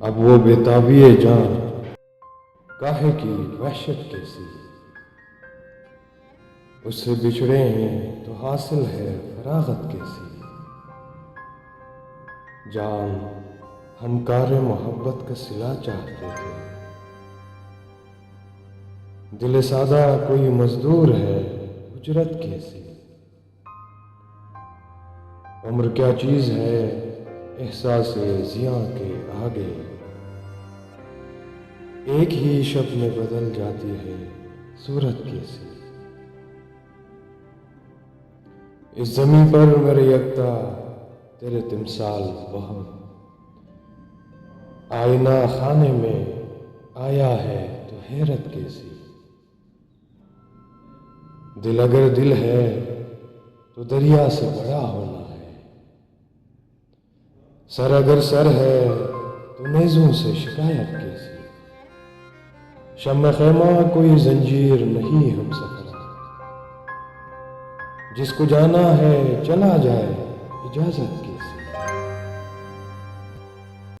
اب وہ بےتابی جان کاہے کی وحشت کیسی، اس سے بچھڑے ہیں تو حاصل ہے فراغت کیسی۔ جان ہم کار محبت کا صلہ چاہتے تھے، دل سادہ کوئی مزدور ہے اجرت کیسی۔ عمر کیا چیز ہے احساس زیاں کے آگے، ایک ہی شب میں بدل جاتی ہے صورت کیسی۔ اس زمین پر میرے یکتا تیرے تمثال بہت، آئینہ خانے میں آیا ہے تو حیرت کیسی۔ دل اگر دل ہے تو دریا سے بڑا ہونا ہے، سر اگر سر ہے تو نیزوں سے شکایت کیسی۔ شمع خیمہ کوئی زنجیر نہیں ہم سفر، جس کو جانا ہے چلا جائے اجازت کی۔